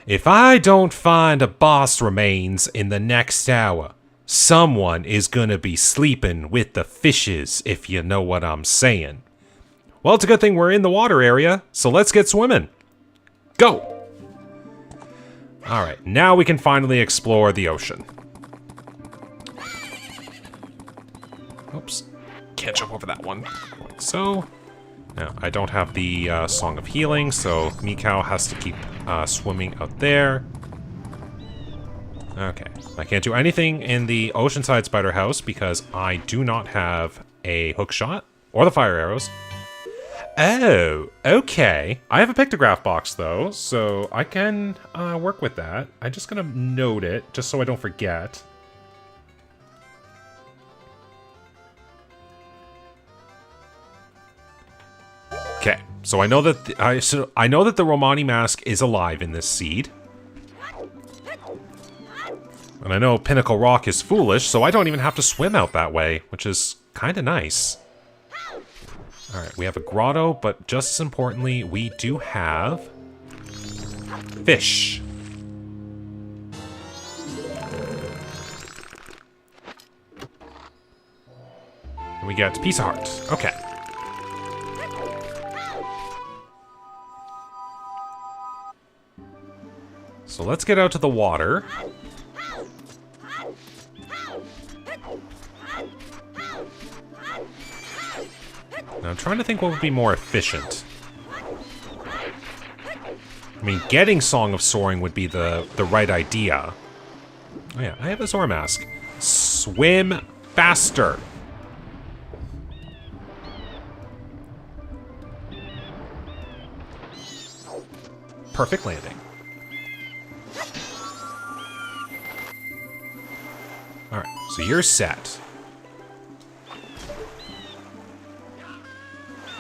If I don't find a boss remains in the next hour, someone is gonna be sleeping with the fishes, if you know what I'm saying. Well, it's a good thing we're in the water area, so let's get swimming. Go! Alright, now we can finally explore the ocean. Oops. Can't jump over that one. Like so. Now, I don't have the Song of Healing, so Mikau has to keep swimming out there. Okay. I can't do anything in the Oceanside Spider House because I do not have a hook shot or the fire arrows. Oh, okay. I have a pictograph box, though, so I can work with that. I'm just going to note it, just so I don't forget. Okay, so I know that I know that the Romani mask is alive in this seed. And I know Pinnacle Rock is foolish, so I don't even have to swim out that way, which is kind of nice. Alright, we have a grotto, but just as importantly, we do have fish. And we get Piece of Heart. Okay. So let's get out to the water. Now, I'm trying to think what would be more efficient. I mean, getting Song of Soaring would be the right idea. Oh yeah, I have a Zora mask. Swim faster! Perfect landing. Alright, so you're set.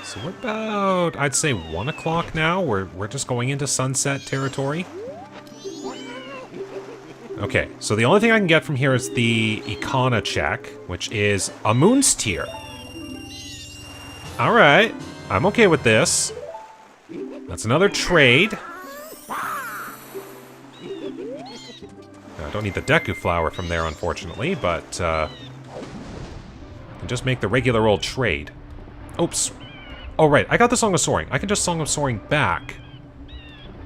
So we're about, I'd say 1 o'clock now. We're just going into sunset territory. Okay, so the only thing I can get from here is the Icona check, which is a Moon's Tear. Alright, I'm okay with this. That's another trade. I don't need the Deku Flower from there, unfortunately, but I can just make the regular old trade. Oops. Oh, right, I got the Song of Soaring. I can just Song of Soaring back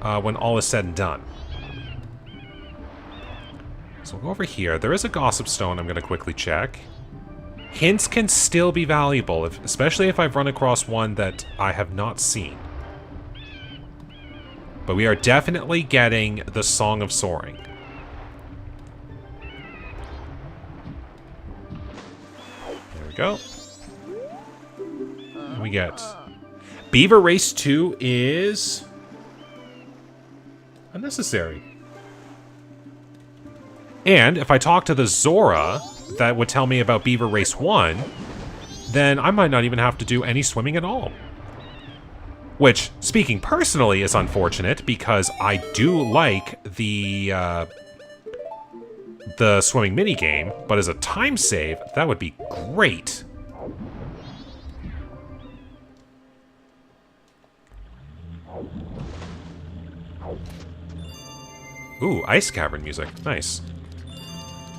when all is said and done. So we'll go over here. There is a Gossip Stone I'm going to quickly check. Hints can still be valuable, especially if I've run across one that I have not seen. But we are definitely getting the Song of Soaring. There we go. And we get... Beaver Race 2 is... unnecessary. And if I talk to the Zora that would tell me about Beaver Race 1, then I might not even have to do any swimming at all. Which, speaking personally, is unfortunate because I do like the swimming minigame, but as a time save, that would be great. Ooh, Ice Cavern music. Nice.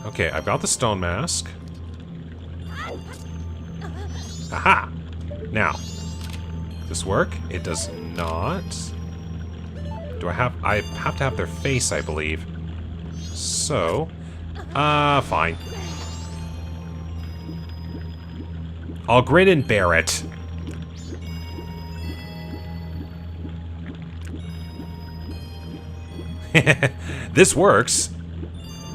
Okay, I've got the Stone Mask. Aha! Now, does this work? It does not. Do I have... I have to have their face, I believe. So... fine. I'll grin and bear it. This works.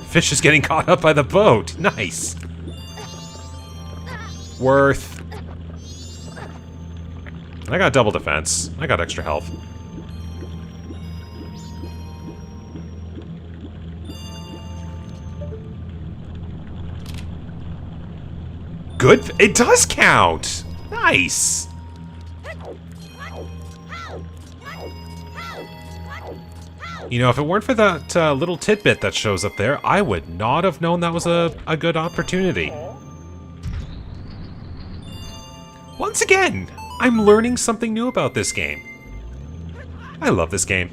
Fish is getting caught up by the boat. Nice. Worth. I got double defense. I got extra health. Good. It does count. Nice. You know, if it weren't for that little tidbit that shows up there, I would not have known that was a good opportunity. Once again, I'm learning something new about this game. I love this game.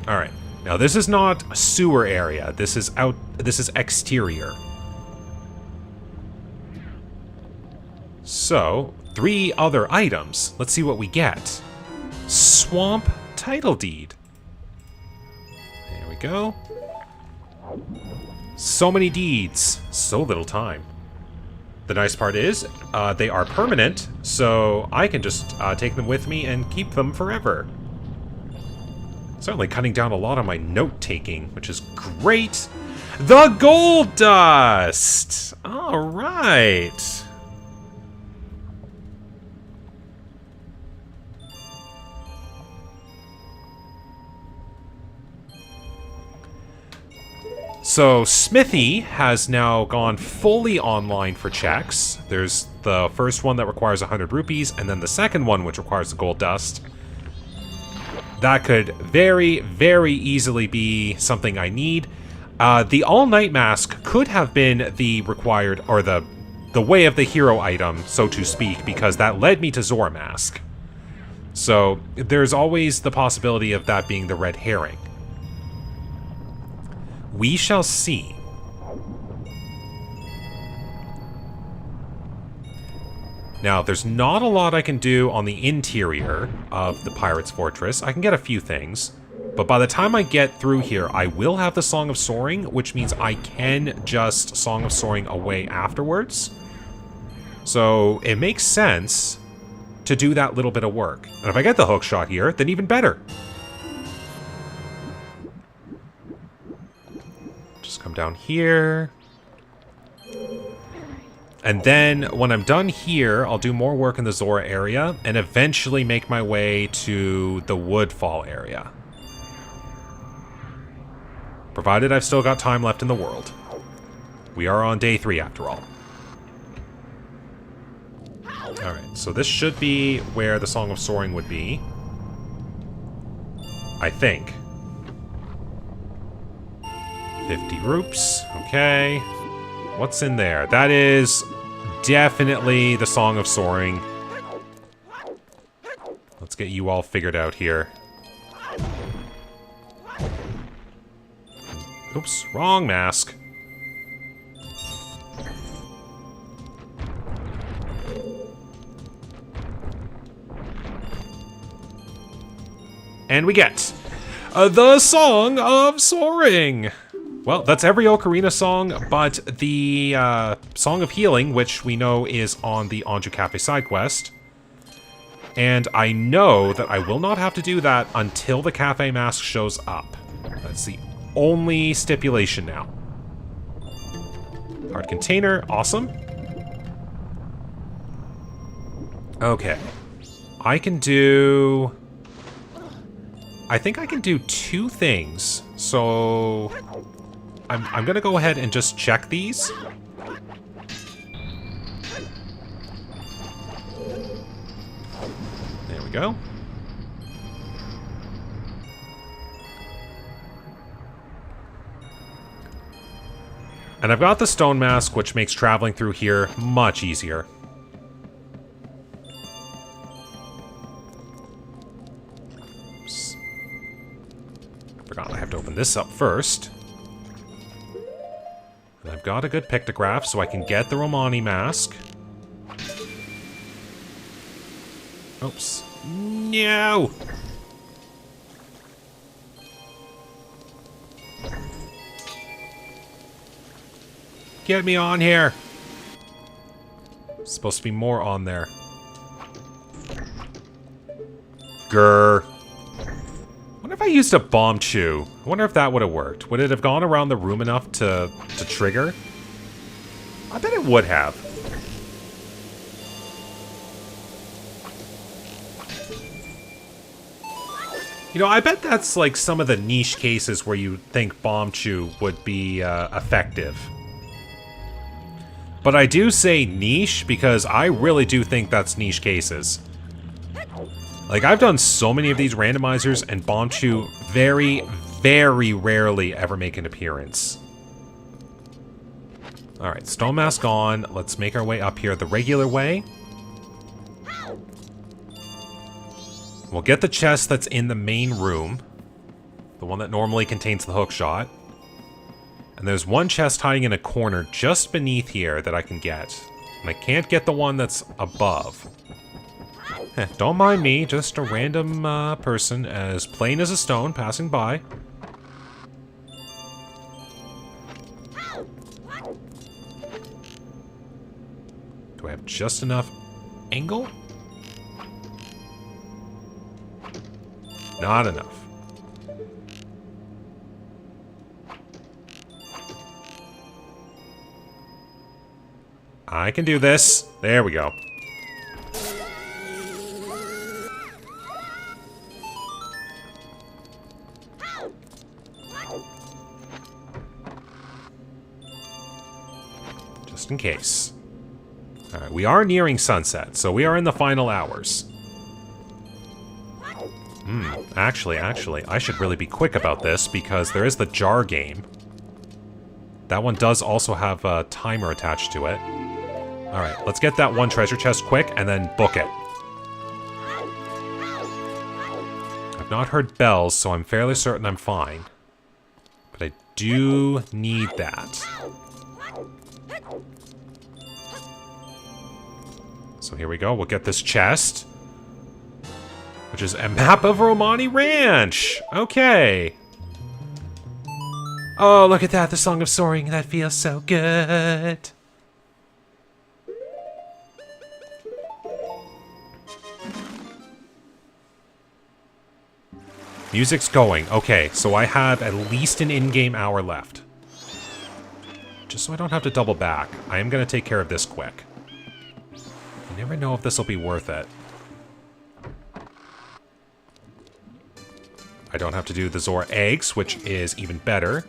Alright, Now, this is not a sewer area. This is exterior. So, 3 other items. Let's see what we get. Swamp title deed. There we go. So many deeds, so little time. The nice part is, they are permanent, so I can just take them with me and keep them forever. Certainly cutting down a lot on my note-taking, which is great. The gold dust! Alright. So, Smithy has now gone fully online for checks. There's the first one that requires 100 rupees, and then the second one, which requires the gold dust. That could very, very easily be something I need. The all-night mask could have been the required, or the way of the hero item, so to speak, because that led me to Zora mask. So, there's always the possibility of that being the red herring. We shall see. Now, there's not a lot I can do on the interior of the Pirate's Fortress. I can get a few things, but by the time I get through here, I will have the Song of Soaring, which means I can just Song of Soaring away afterwards. So, it makes sense to do that little bit of work. And if I get the hook shot here, then even better. Come down here. And then, when I'm done here, I'll do more work in the Zora area, and eventually make my way to the Woodfall area. Provided I've still got time left in the world. We are on day 3, after all. Alright, so this should be where the Song of Soaring would be. I think. 50 roops. Okay. What's in there? That is definitely the Song of Soaring. Let's get you all figured out here. Oops, wrong mask. And we get the Song of Soaring. Well, that's every Ocarina song, but the Song of Healing, which we know is on the Anju Cafe side quest. And I know that I will not have to do that until the cafe mask shows up. That's the only stipulation now. Hard container, awesome. Okay. I think I can do 2 things. So I'm gonna go ahead and just check these. There we go. And I've got the stone mask, which makes traveling through here much easier. Oops. Forgot I have to open this up first. And I've got a good pictograph, so I can get the Romani mask. Oops. No! Get me on here! Supposed to be more on there. Grr. What if I used a bomb chew? I wonder if that would have worked. Would it have gone around the room enough to trigger? I bet it would have. You know, I bet that's like some of the niche cases where you think bomb chew would be effective. But I do say niche because I really do think that's niche cases. Like, I've done so many of these randomizers, and bomb chew very, very rarely ever make an appearance. Alright, stone mask on. Let's make our way up here the regular way. We'll get the chest that's in the main room. The one that normally contains the hook shot. And there's one chest hiding in a corner just beneath here that I can get. And I can't get the one that's above. Don't mind me, just a random person as plain as a stone passing by. Do I have just enough angle? Not enough. I can do this. There we go. Just in case. Alright, we are nearing sunset, so we are in the final hours. Actually, I should really be quick about this because there is the jar game. That one does also have a timer attached to it. Alright, let's get that one treasure chest quick and then book it. I've not heard bells, so I'm fairly certain I'm fine. But I do need that. So here we go, we'll get this chest. Which is a map of Romani Ranch! Okay. Oh, look at that, the Song of Soaring, that feels so good. Music's going. Okay, so I have at least an in-game hour left. Just so I don't have to double back, I am going to take care of this quick. You never know if this will be worth it. I don't have to do the Zora eggs, which is even better.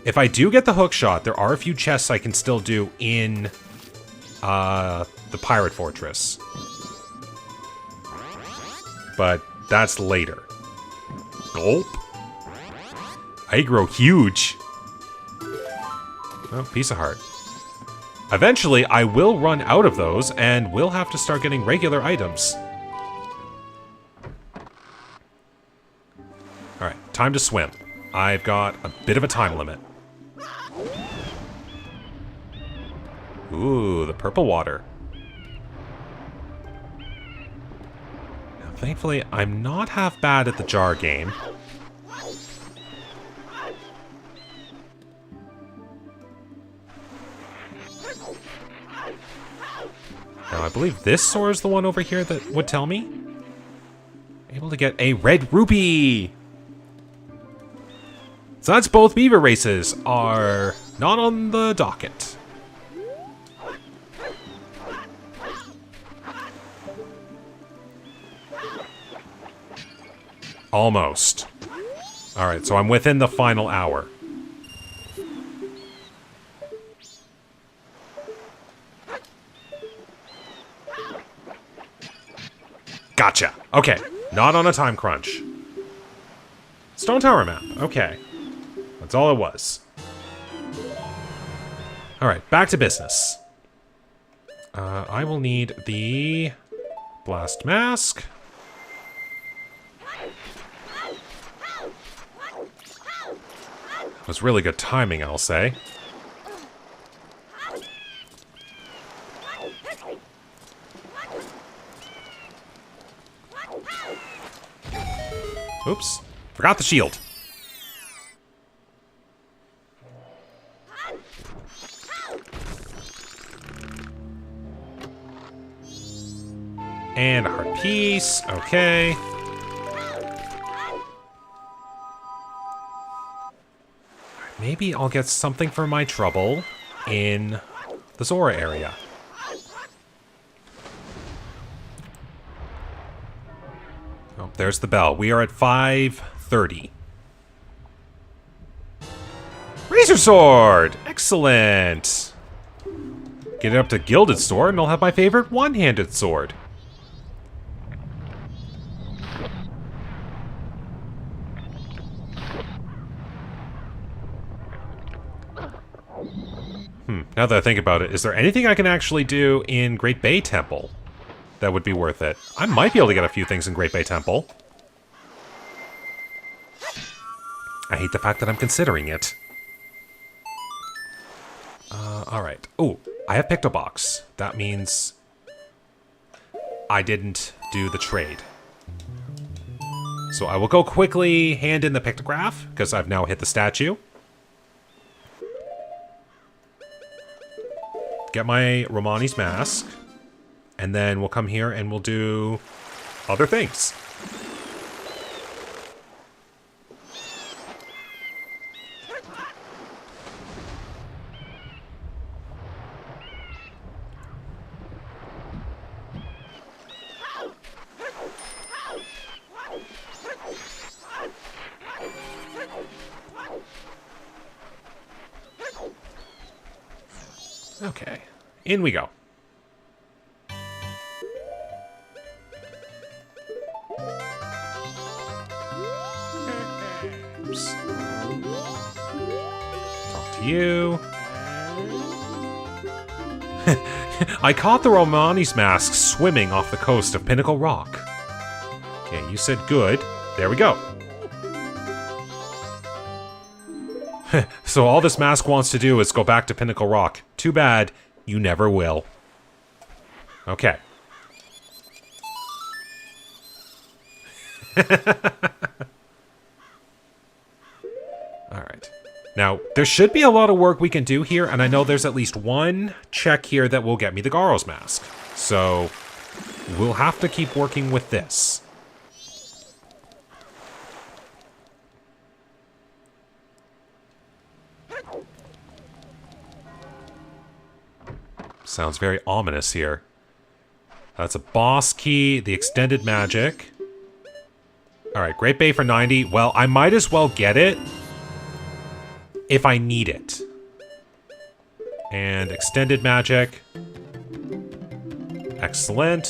If I do get the hook shot, there are a few chests I can still do in the Pirate Fortress. But that's later. Gulp. I grow huge. Oh, piece of heart. Eventually, I will run out of those, and we'll have to start getting regular items. Alright, time to swim. I've got a bit of a time limit. Ooh, the purple water. Now, thankfully, I'm not half bad at the jar game. Now, I believe this soar is the one over here that would tell me. Able to get a red rupee! So that's both beaver races are not on the docket. Almost. Alright, so I'm within the final hour. Gotcha. Okay, not on a time crunch. Stone Tower map. Okay. That's all it was. Alright, back to business. I will need the blast mask. It was really good timing, I'll say. Oops. Forgot the shield. And a heart piece. Okay. Maybe I'll get something for my trouble in the Zora area. Oh, there's the bell. We are at 5:30. Razor Sword! Excellent! Get it up to Gilded Sword and I'll have my favorite one-handed sword. Now that I think about it, is there anything I can actually do in Great Bay Temple that would be worth it? I might be able to get a few things in Great Bay Temple. I hate the fact that I'm considering it. Alright. Oh, I have Pictobox. That means I didn't do the trade. So I will go quickly hand in the pictograph, because I've now hit the statue. Get my Romani's mask. And then we'll come here and we'll do other things. Okay, in we go. Oops. Talk to you. I caught the Romani's mask swimming off the coast of Pinnacle Rock. Okay, you said good. There we go. So all this mask wants to do is go back to Pinnacle Rock. Too bad, you never will. Okay. Alright. Now, there should be a lot of work we can do here, and I know there's at least one check here that will get me the Garo's mask. So, we'll have to keep working with this. Sounds very ominous here. That's a boss key, the extended magic. Alright, Great Bay for 90. Well, I might as well get it if I need it. And extended magic. Excellent.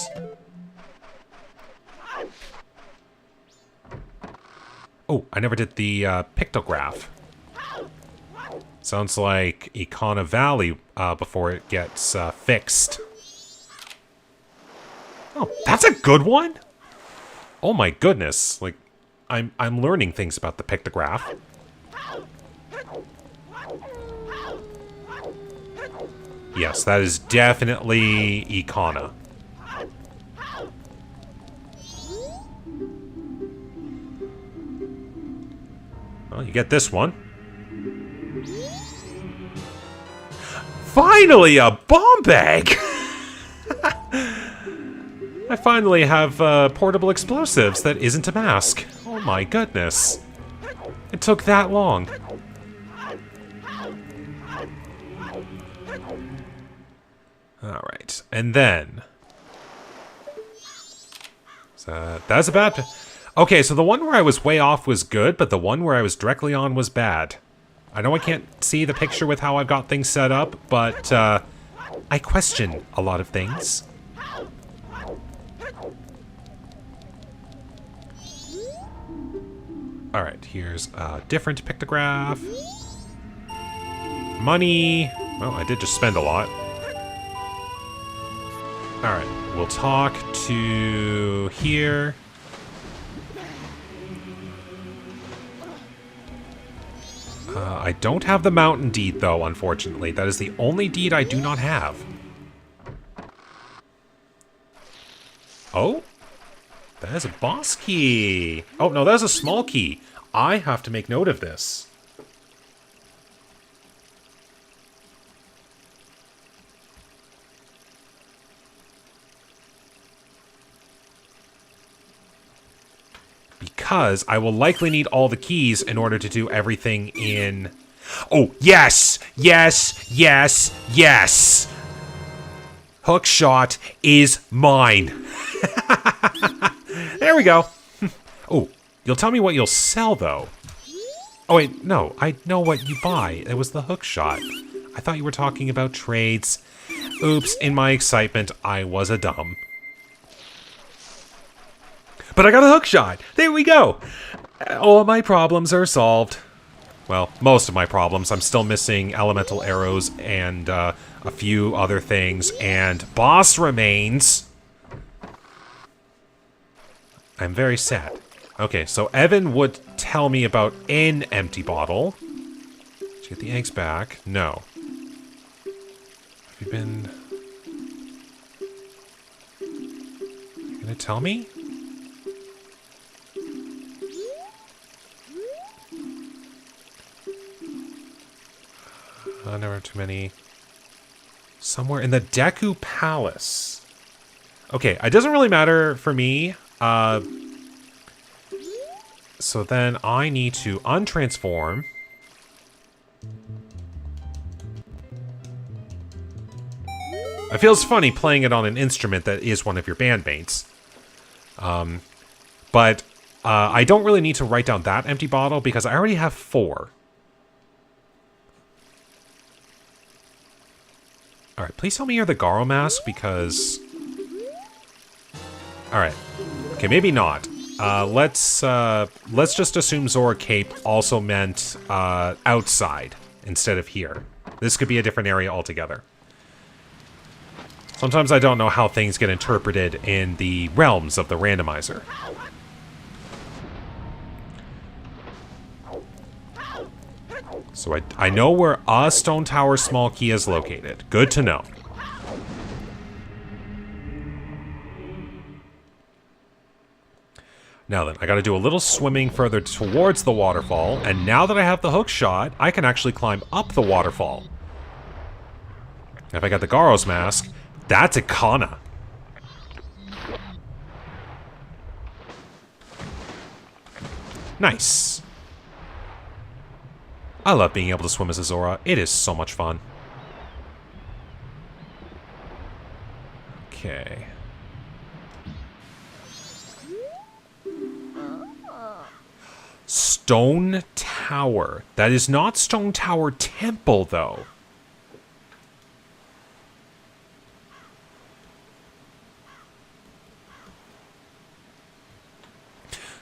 Oh, I never did the pictograph. Sounds like Icona Valley before it gets fixed. Oh, that's a good one! Oh my goodness, like, I'm learning things about the pictograph. Yes, that is definitely Icona. Well, you get this one. Finally, a bomb bag! I finally have portable explosives that isn't a mask. Oh my goodness. It took that long. Alright, and then... So, that's a bad... Okay, so the one where I was way off was good, but the one where I was directly on was bad. I know I can't see the picture with how I've got things set up, but I question a lot of things. Alright, here's a different pictograph. Money. Well, I did just spend a lot. Alright, we'll talk to here. I don't have the mountain deed, though, unfortunately. That is the only deed I do not have. Oh? That is a boss key. Oh, no, that is a small key. I have to make note of this. Because I will likely need all the keys in order to do everything in... Oh, yes! Yes! Yes! Yes! Hookshot is mine! There we go. Oh, you'll tell me what you'll sell, though. Oh, wait, no. I know what you buy. It was the hookshot. I thought you were talking about trades. Oops, in my excitement, I was a dumb. But I got a hookshot! There we go! All my problems are solved. Well, most of my problems. I'm still missing elemental arrows and a few other things. And boss remains. I'm very sad. Okay, so Evan would tell me about an empty bottle. Did you get the eggs back? No. Have you been... You gonna tell me? Never too many. Somewhere in the Deku Palace. Okay, it doesn't really matter for me. So then I need to untransform. It feels funny playing it on an instrument that is one of your bandmates. But I don't really need to write down that empty bottle because I already have 4. Alright, please tell me you're the Garo mask because... Alright. Okay, maybe not. Let's just assume Zora Cape also meant outside instead of here. This could be a different area altogether. Sometimes I don't know how things get interpreted in the realms of the randomizer. So I know where a Stone Tower small key is located. Good to know. Now then, I gotta do a little swimming further towards the waterfall, and now that I have the hook shot, I can actually climb up the waterfall. If I got the Garo's mask, that's Ikana. Nice. I love being able to swim as a Zora. It is so much fun. Okay. Stone Tower. That is not Stone Tower Temple, though.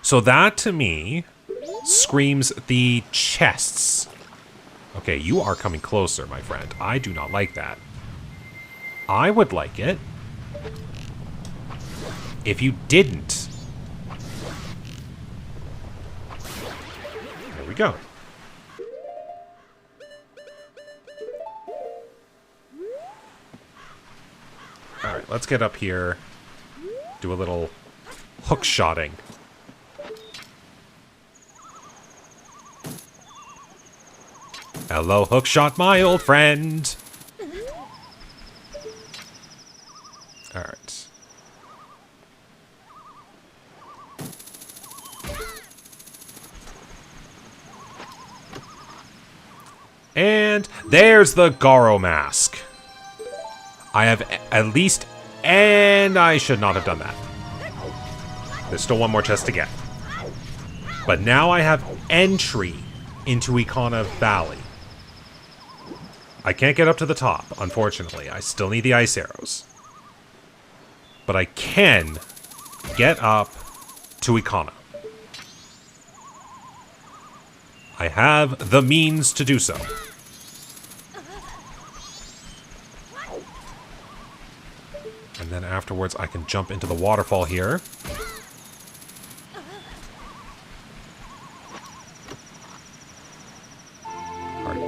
So that, to me, screams the chests. Okay, you are coming closer, my friend. I do not like that. I would like it if you didn't. There we go. Alright, let's get up here. Do a little hook shotting. Hello, hookshot, my old friend. All right. And there's the Garo mask. I have at least, and I should not have done that. There's still one more chest to get. But now I have entry into Ikana Valley. I can't get up to the top, unfortunately. I still need the ice arrows. But I can get up to Ikana. I have the means to do so. And then afterwards I can jump into the waterfall here.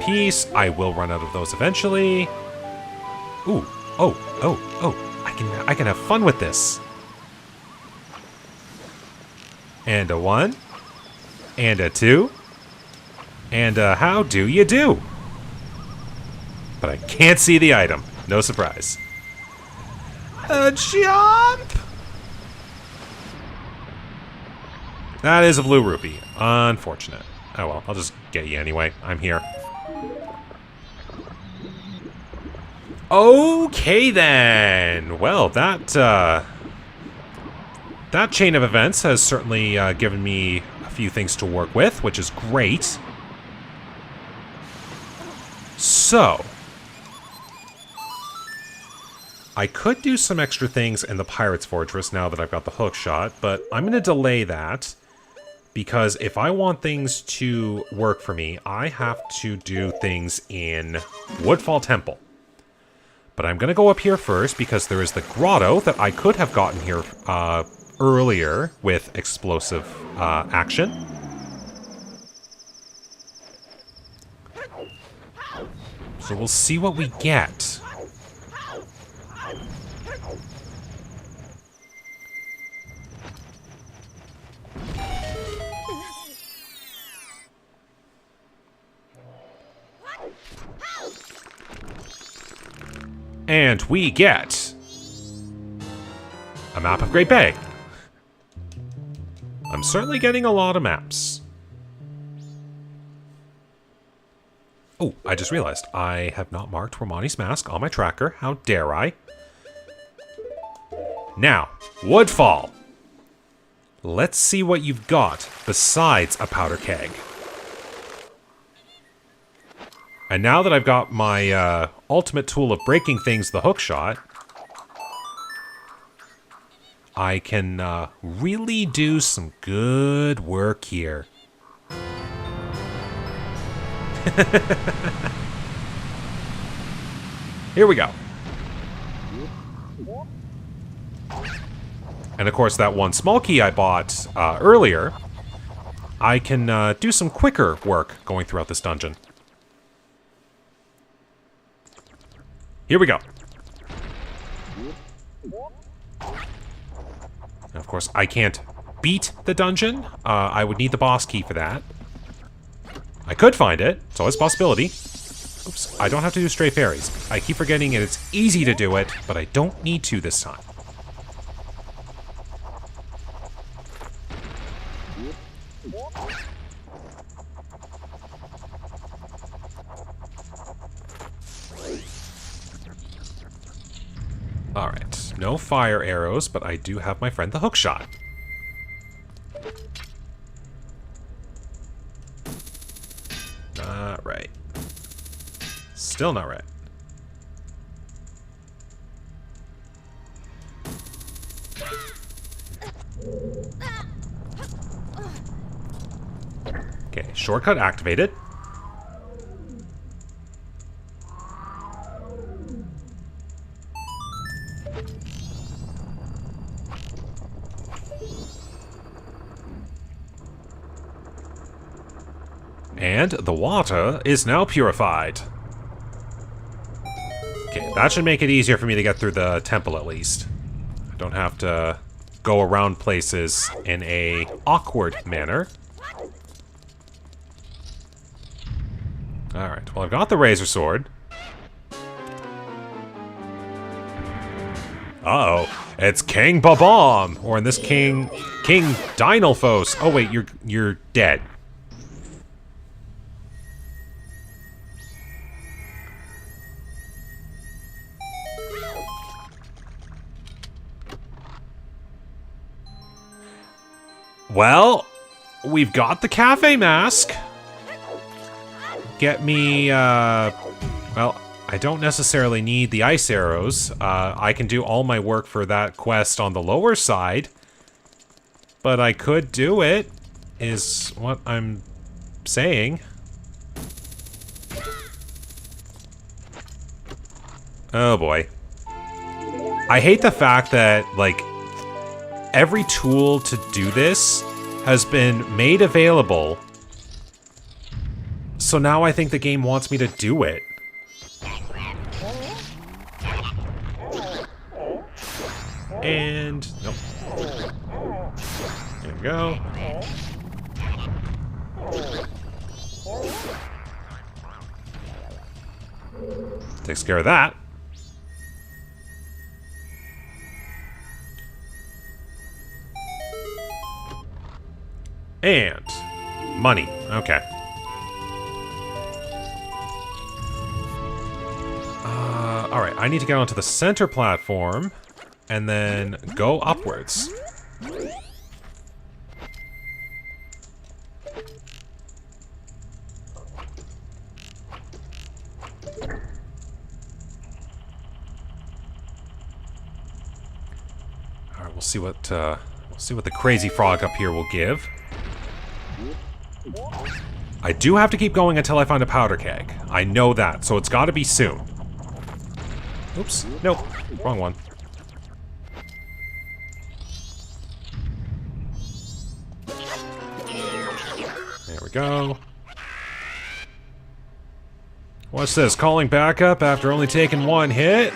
Piece. I will run out of those eventually. Ooh. Oh. I can have fun with this. And a 1. And a 2. And a how do you do? But I can't see the item. No surprise. A jump! That is a blue rupee. Unfortunate. Oh well, I'll just get you anyway. I'm here. Okay then. Well, that chain of events has certainly given me a few things to work with, which is great. So, I could do some extra things in the Pirate's Fortress now that I've got the hook shot, but I'm going to delay that because if I want things to work for me, I have to do things in Woodfall Temple. But I'm going to go up here first because there is the grotto that I could have gotten here earlier with explosive action. So we'll see what we get. And we get a map of Great Bay. I'm certainly getting a lot of maps. Oh, I just realized I have not marked Romani's mask on my tracker. How dare I? Now, Woodfall. Let's see what you've got besides a powder keg. And now that I've got my ultimate tool of breaking things, the hookshot, I can really do some good work here. Here we go. And of course, that one small key I bought earlier, I can do some quicker work going throughout this dungeon. Here we go. And of course, I can't beat the dungeon. I would need the boss key for that. I could find it. It's always a possibility. Oops, I don't have to do stray fairies. I keep forgetting it's easy to do it, but I don't need to this time. Alright, no fire arrows, but I do have my friend the hookshot. Not right. Still not right. Okay, shortcut activated. And the water is now purified. Okay, that should make it easier for me to get through the temple at least. I don't have to go around places in a awkward manner. Alright, well I've got the razor sword. Uh-oh, it's King Babam! Or in this King Dynalphos. Oh wait, you're dead. Well, we've got the cafe mask. Get me, well, I don't necessarily need the ice arrows. I can do all my work for that quest on the lower side. But I could do it, is what I'm saying. Oh boy. I hate the fact that, like, every tool to do this has been made available. So now I think the game wants me to do it. And nope. There we go. Takes care of that. And money. Okay. Alright, I need to get onto the center platform and then go upwards. Alright, we'll see what the crazy frog up here will give. I do have to keep going until I find a powder keg. I know that, so it's got to be soon. Oops. Nope. Wrong one. There we go. What's this? Calling backup after only taking one hit?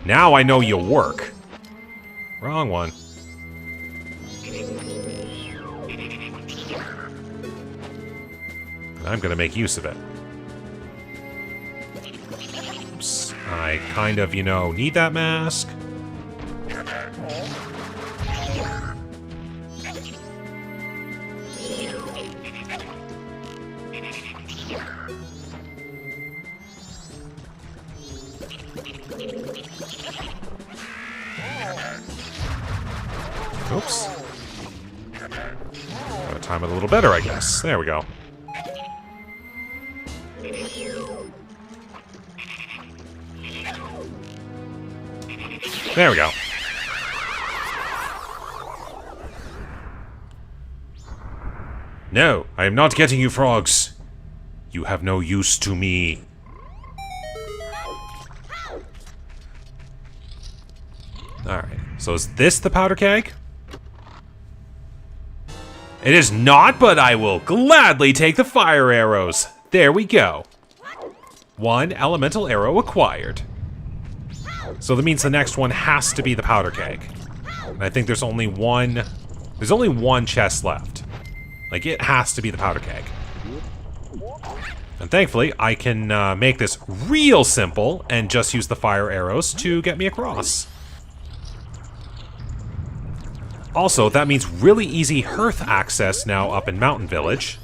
Now I know you work. Wrong one. I'm gonna make use of it. Oops. I kind of, you know, need that mask. Oops. Gotta time it a little better, I guess. There we go. There we go. No, I am not getting you, frogs. You have no use to me. Alright, so is this the powder keg? It is not, but I will gladly take the fire arrows. There we go. 1 elemental arrow acquired. So that means the next one has to be the powder keg. And I think there's only one chest left. Like, it has to be the powder keg. And thankfully, I can make this real simple and just use the fire arrows to get me across. Also, that means really easy hearth access now up in Mountain Village.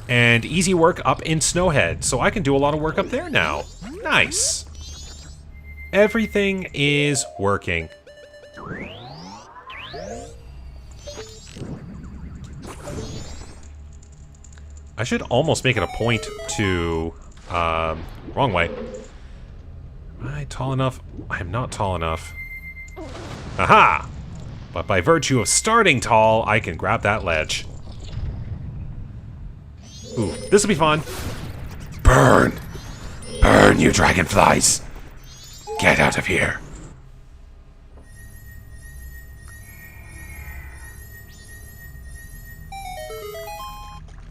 And easy work up in Snowhead, so I can do a lot of work up there now. Nice. Everything is working. I should almost make it a point to... wrong way. Am I tall enough? I'm not tall enough. Aha! But by virtue of starting tall, I can grab that ledge. Ooh, this'll be fun. Burn! Burn, you dragonflies! Get out of here.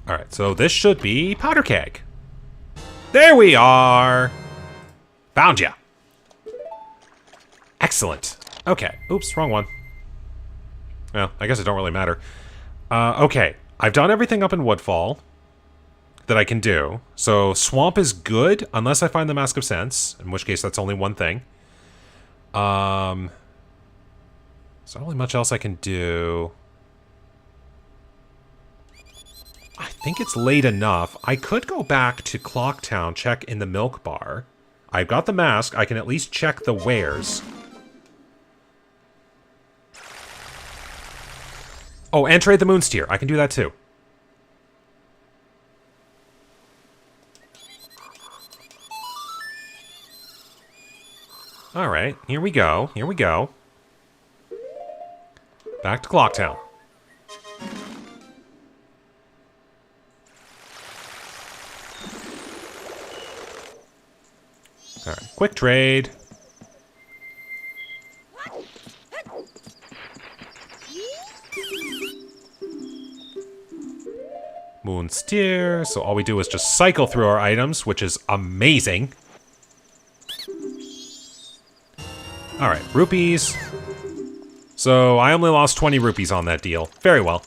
Alright, so this should be powder keg. There we are! Found ya! Excellent. Okay. Oops, wrong one. Well, I guess it don't really matter. Okay. I've done everything up in Woodfall that I can do. So, Swamp is good, unless I find the Mask of Sense, in which case that's only one thing. There's not really much else I can do. I think it's late enough. I could go back to Clocktown, check in the milk bar. I've got the mask. I can at least check the wares. Oh, and trade the Moonsteer. I can do that too. Alright, here we go. Here we go. Back to Clocktown. Alright, quick trade. Moonsteer. So all we do is just cycle through our items, which is amazing. Alright, rupees. So I only lost 20 rupees on that deal. Very well.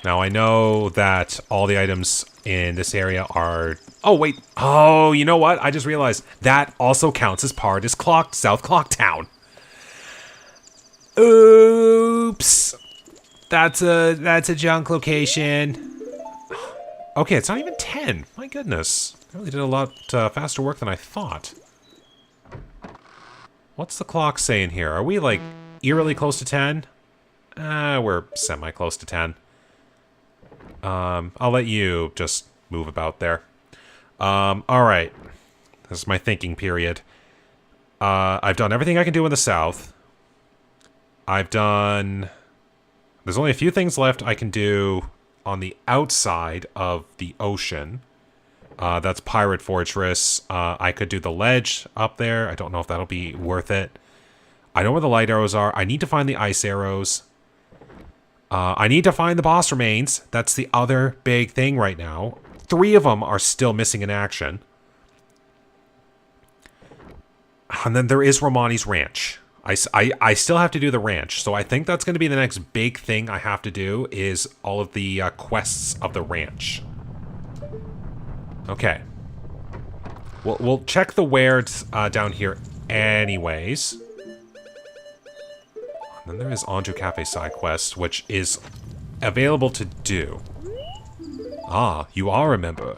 Now I know that all the items in this area are... Oh, wait. Oh, you know what? I just realized that also counts as part as South Clocktown. Oops. That's a junk location. Okay, it's not even 10. My goodness. I really did a lot faster work than I thought. What's the clock saying here? Are we, like, eerily close to 10? We're semi-close to 10. I'll let you just move about there. Alright. This is my thinking period. I've done everything I can do in the south. I've done... There's only a few things left I can do on the outside of the ocean. That's Pirate Fortress. I could do the ledge up there. I don't know if that'll be worth it. I know where the light arrows are. I need to find the ice arrows. I need to find the boss remains. That's the other big thing right now. 3 of them are still missing in action. And then there is Romani's Ranch. I still have to do the ranch. So I think that's going to be the next big thing I have to do is all of the quests of the ranch. Okay. We'll check the wares down here anyways. And then there is Anjou Cafe side quest, which is available to do. Ah, you are a member.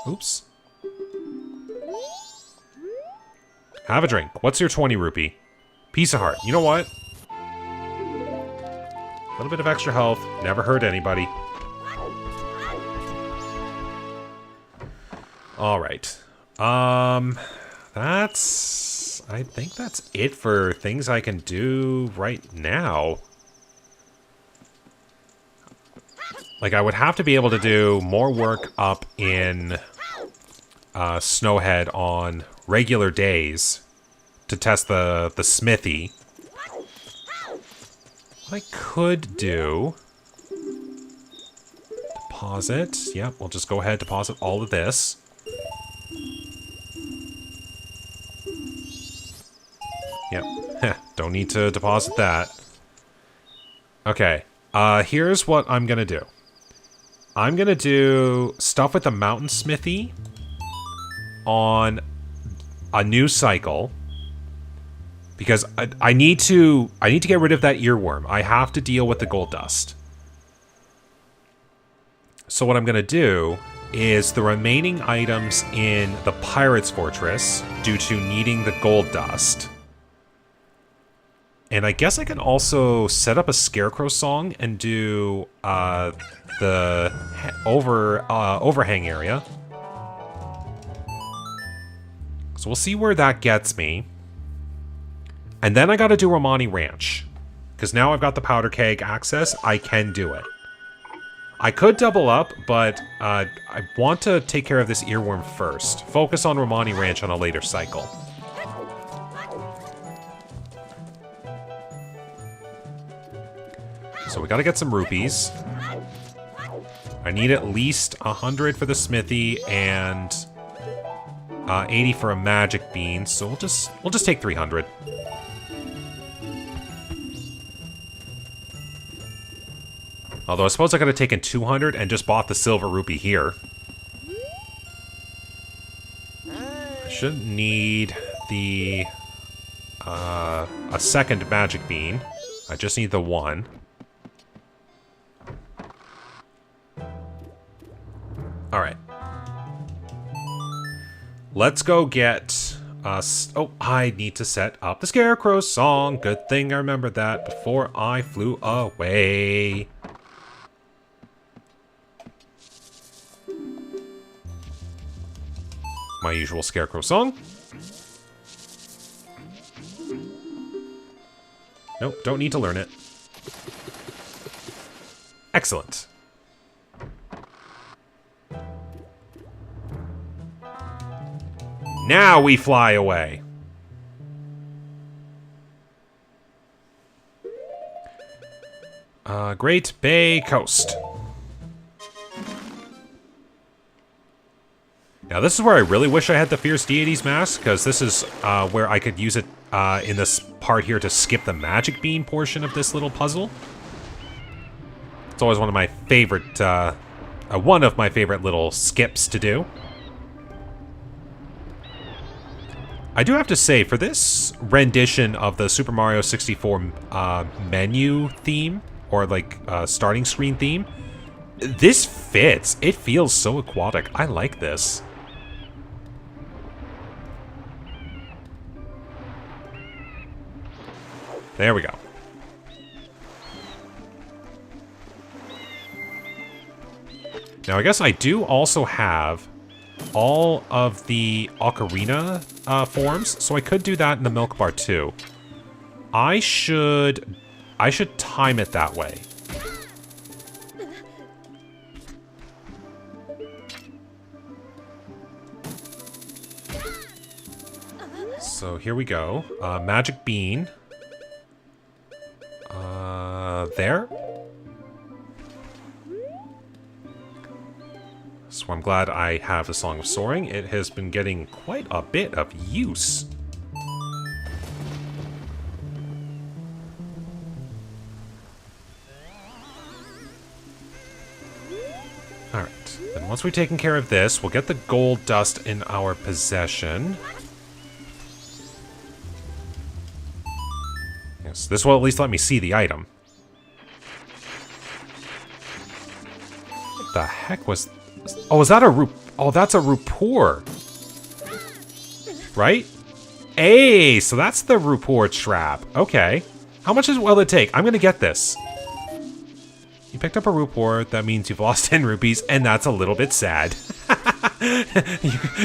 Oops. Have a drink. What's your 20 rupee? Piece of heart. You know what? A little bit of extra health. Never hurt anybody. Alright. That's... I think that's it for things I can do right now. Like, I would have to be able to do more work up in Snowhead on regular days to test the smithy. What I could do... Deposit. Yep, we'll just go ahead, deposit all of this. Yep, don't need to deposit that. Okay, here's what I'm gonna do. I'm gonna do stuff with the mountain smithy on a new cycle because I need to get rid of that earworm. I have to deal with the gold dust. So what I'm gonna do is the remaining items in the Pirate's Fortress due to needing the gold dust. And I guess I can also set up a Scarecrow song and do the overhang area. So we'll see where that gets me. And then I gotta do Romani Ranch. Because now I've got the powder keg access, I can do it. I could double up, but I want to take care of this earworm first. Focus on Romani Ranch on a later cycle. So we gotta get some rupees. I need at least 100 for the smithy and 80 for a magic bean. So we'll just take 300. Although I suppose I could have taken 200 and just bought the silver rupee here. I shouldn't need the a second magic bean. I just need the one. Alright. Let's go get us... Oh, I need to set up the Scarecrow song. Good thing I remembered that before I flew away. My usual Scarecrow song. Nope, don't need to learn it. Excellent. Now we fly away. Great Bay Coast. Now this is where I really wish I had the Fierce Deities mask, because this is where I could use it in this part here to skip the magic bean portion of this little puzzle. It's always one of my favorite little skips to do. I do have to say, for this rendition of the Super Mario 64 menu theme, or like starting screen theme, this fits. It feels so aquatic. I like this. There we go. Now I guess I do also have all of the ocarina forms, so I could do that in the milk bar too. I should I should time it that way. So here we go. Magic bean. There. So I'm glad I have the Song of Soaring. It has been getting quite a bit of use. Alright, then once we've taken care of this, we'll get the gold dust in our possession. Yes, this will at least let me see the item. What the heck was... Oh, is that a Oh, that's a Rupor. Right? Hey, so that's the Rupor trap. Okay. How much will it take? I'm gonna get this. You picked up a Rupor. That means you've lost 10 rupees, and that's a little bit sad.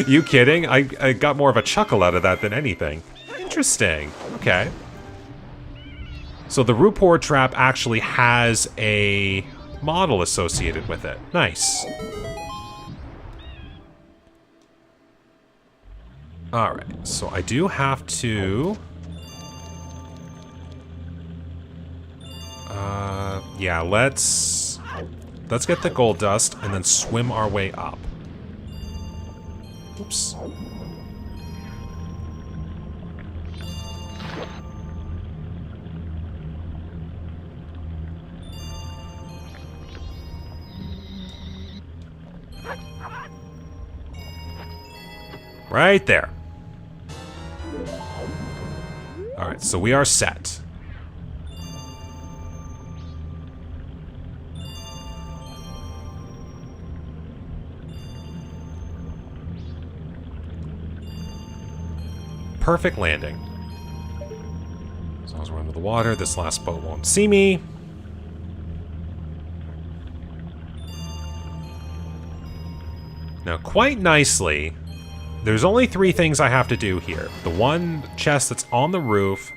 you kidding? I got more of a chuckle out of that than anything. Interesting. Okay. So the Rupor trap actually has a model associated with it. Nice. Alright, so I do have to... yeah, let's get the gold dust and then swim our way up. Oops. Right there. Alright, so we are set. Perfect landing. As long as we're under the water, this last boat won't see me. Now, quite nicely, there's only 3 things I have to do here. The one chest that's on the roof,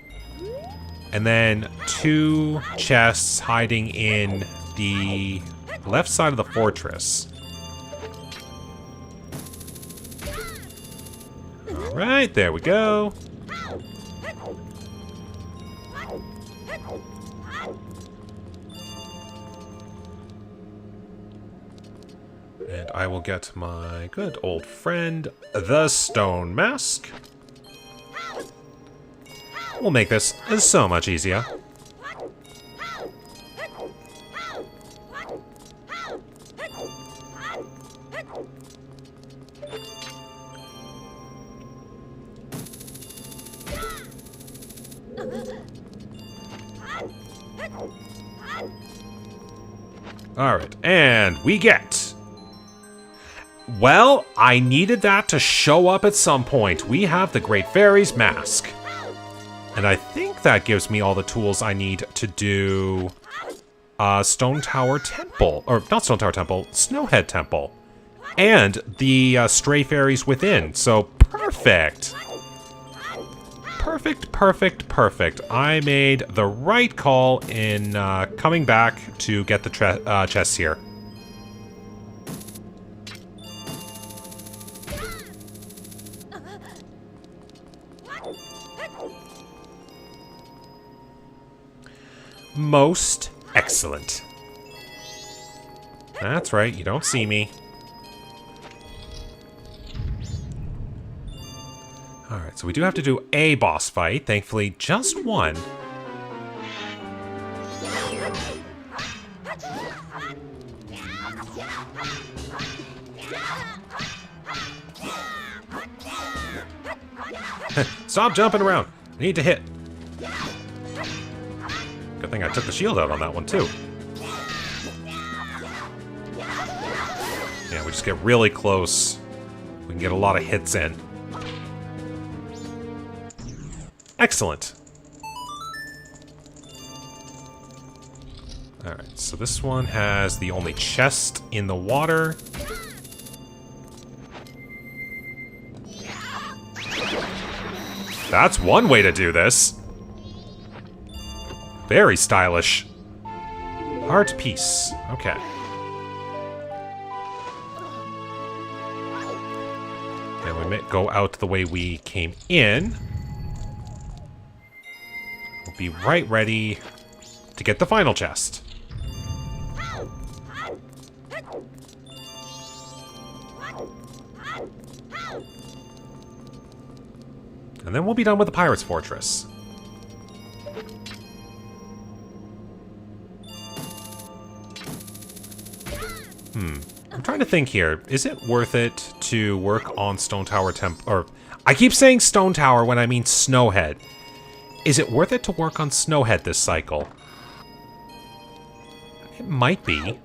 and then 2 chests hiding in the left side of the fortress. Alright, there we go. And I will get my good old friend, the Stone Mask. We'll make this so much easier. Alright, and we get... Well, I needed that to show up at some point. We have the Great Fairy's Mask. And I think that gives me all the tools I need to do... Stone Tower Temple. Or, not Stone Tower Temple, Snowhead Temple. And the Stray Fairies within. So, perfect! Perfect, perfect, perfect. I made the right call in coming back to get the chests here. Most excellent. That's right, you don't see me. Alright, so we do have to do a boss fight. Thankfully, just one. Stop jumping around. I need to hit. Good thing I took the shield out on that one, too. Yeah, we just get really close. We can get a lot of hits in. Excellent. Alright, so this one has the only chest in the water. That's one way to do this. Very stylish. Heart piece. Okay. And we may go out the way we came in. We'll be right ready to get the final chest. And then we'll be done with the Pirate's Fortress. I'm trying to think here. Is it worth it to work on Stone Tower or I keep saying Stone Tower when I mean Snowhead. Is it worth it to work on Snowhead this cycle? It might be.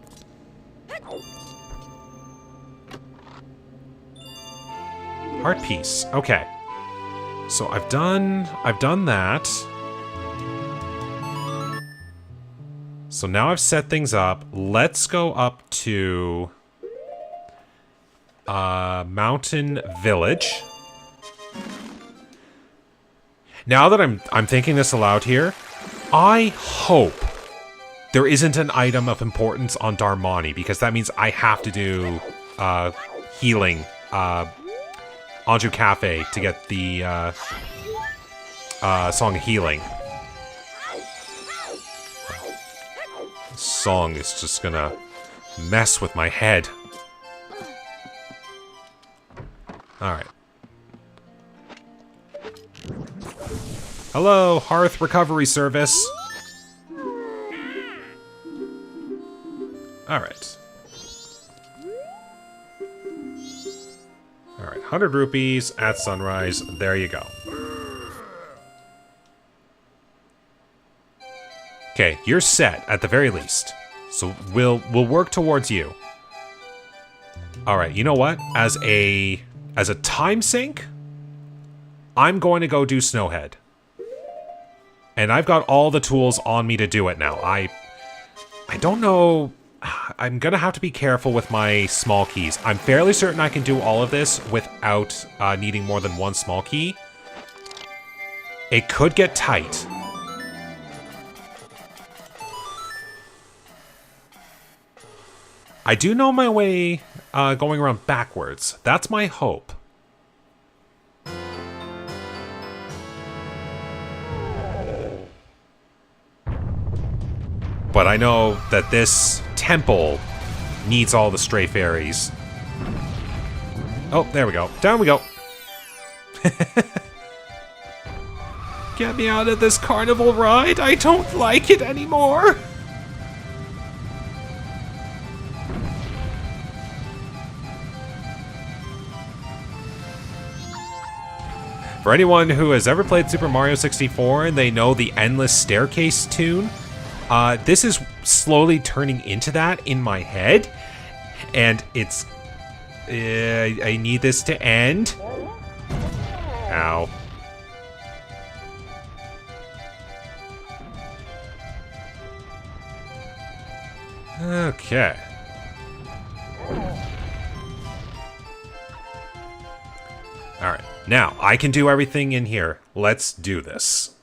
Heart piece. Okay. So I've done that. So now I've set things up. Let's go up to Mountain Village. Now that I'm thinking this aloud here, I hope there isn't an item of importance on Darmani, because that means I have to do healing Anju Cafe to get the Song of Healing. This song is just gonna mess with my head. Alright. Hello, Hearth Recovery Service. Alright. Alright, 100 rupees at sunrise. There you go. Okay, you're set at the very least. So we'll work towards you. Alright, you know what? As a time sink, I'm going to go do Snowhead. And I've got all the tools on me to do it now. I don't know. I'm gonna have to be careful with my small keys. I'm fairly certain I can do all of this without needing more than one small key. It could get tight. I do know my way going around backwards. That's my hope. But I know that this temple needs all the stray fairies. Oh, there we go. Down we go. Get me out of this carnival ride. I don't like it anymore. For anyone who has ever played Super Mario 64 and they know the Endless Staircase tune, this is slowly turning into that in my head, and it's... I need this to end. Ow. Okay. Alright, now, I can do everything in here. Let's do this.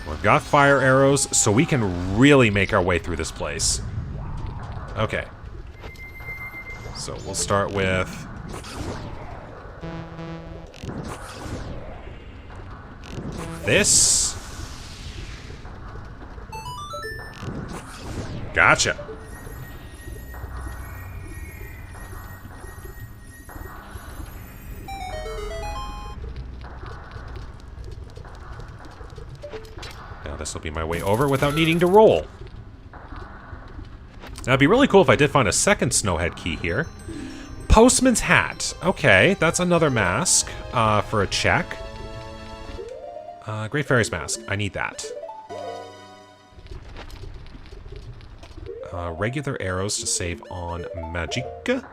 We've got fire arrows, so we can really make our way through this place. Okay. So we'll start with... this. Gotcha. Now this will be my way over without needing to roll. Now it'd be really cool if I did find a second Snowhead key here. Postman's hat. Okay, that's another mask for a check. Great Fairy's mask. I need that. Regular arrows to save on Magica.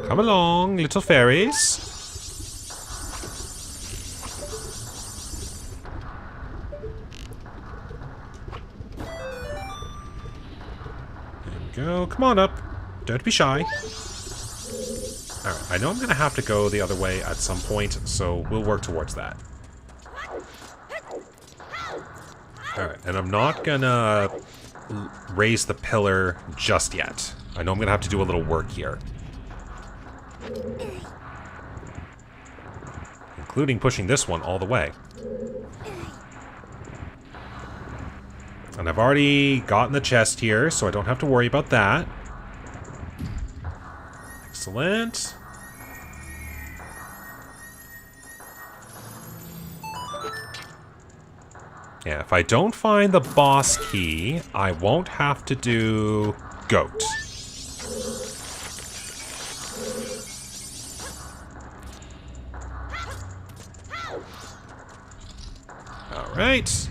Come along, little fairies. Go. Come on up. Don't be shy. Alright, I know I'm going to have to go the other way at some point, so we'll work towards that. Alright, and I'm not going to raise the pillar just yet. I know I'm going to have to do a little work here. Including pushing this one all the way. And I've already gotten the chest here, so I don't have to worry about that. Excellent. Yeah, if I don't find the boss key, I won't have to do goat. Alright.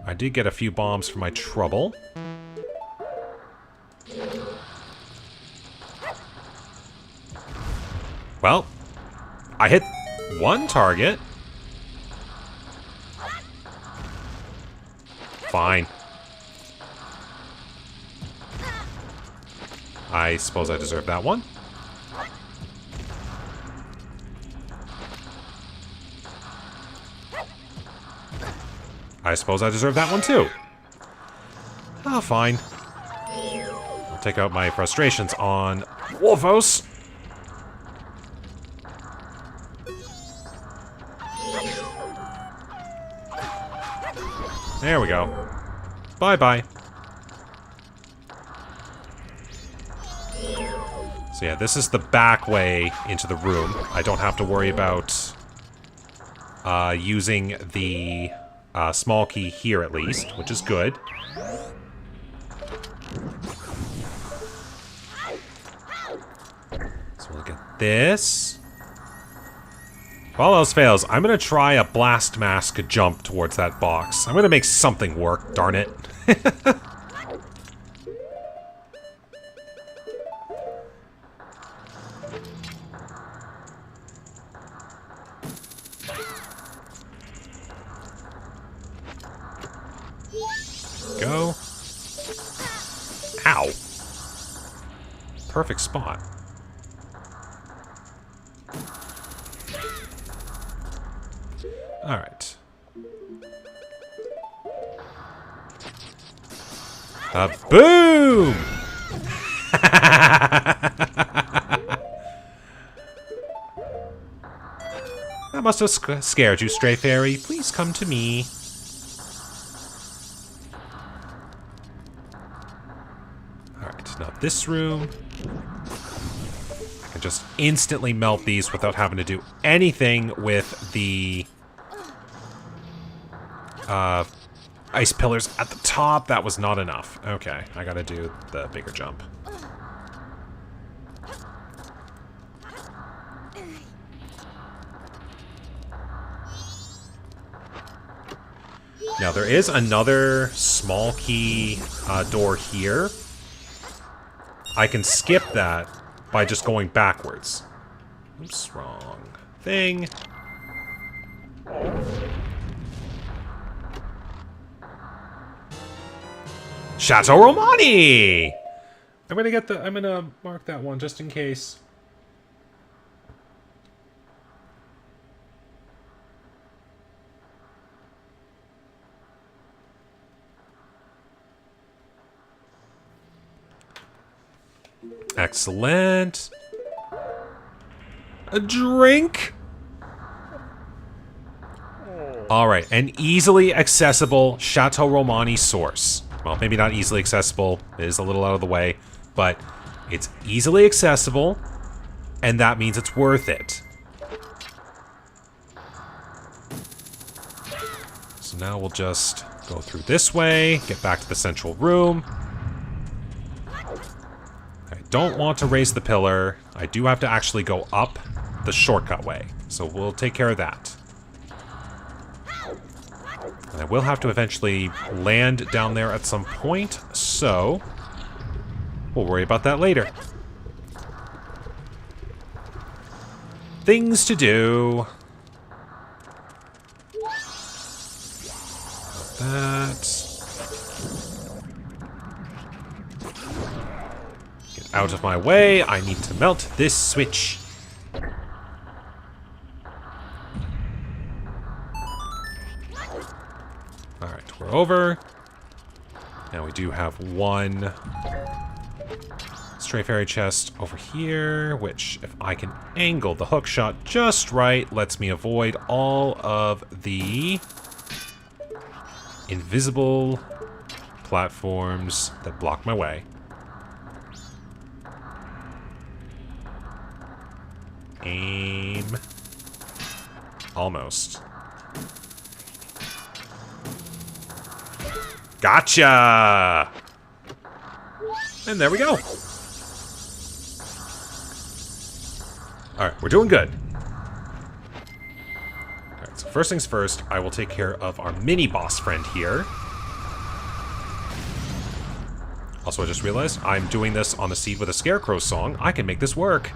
I did get a few bombs for my trouble. Well, I hit one target. Fine. I suppose I deserve that one. I suppose I deserve that one too. Oh, fine. I'll take out my frustrations on Wolfos. There we go. Bye-bye. So yeah, this is the back way into the room. I don't have to worry about using the small key here at least, which is good. So we'll get this. If all else fails, I'm going to try a blast mask jump towards that box. I'm going to make something work, darn it. Go. Ow. Perfect spot. All right. Boom! That must have scared you, Stray Fairy. Please come to me. Alright, now this room. I can just instantly melt these without having to do anything with the ice pillars at the top. That was not enough. Okay, I gotta do the bigger jump. Now, there is another small key door here. I can skip that by just going backwards. Oops, wrong thing. Chateau Romani! I'm gonna mark that one just in case. Excellent. A drink? Alright, an easily accessible Chateau Romani source. Well, maybe not easily accessible. It is a little out of the way. But it's easily accessible, and that means it's worth it. So now we'll just go through this way, get back to the central room. I don't want to raise the pillar. I do have to actually go up the shortcut way. So we'll take care of that. And I will have to eventually land down there at some point, so we'll worry about that later. Things to do. That. Get out of my way. I need to melt this switch. Alright, we're over. Now we do have one stray fairy chest over here, which, if I can angle the hook shot just right, lets me avoid all of the invisible platforms that block my way. Aim. Almost. Gotcha! And there we go. Alright, we're doing good. Alright, so first things first, I will take care of our mini-boss friend here. Also, I just realized I'm doing this on the Seed with a Scarecrow song. I can make this work.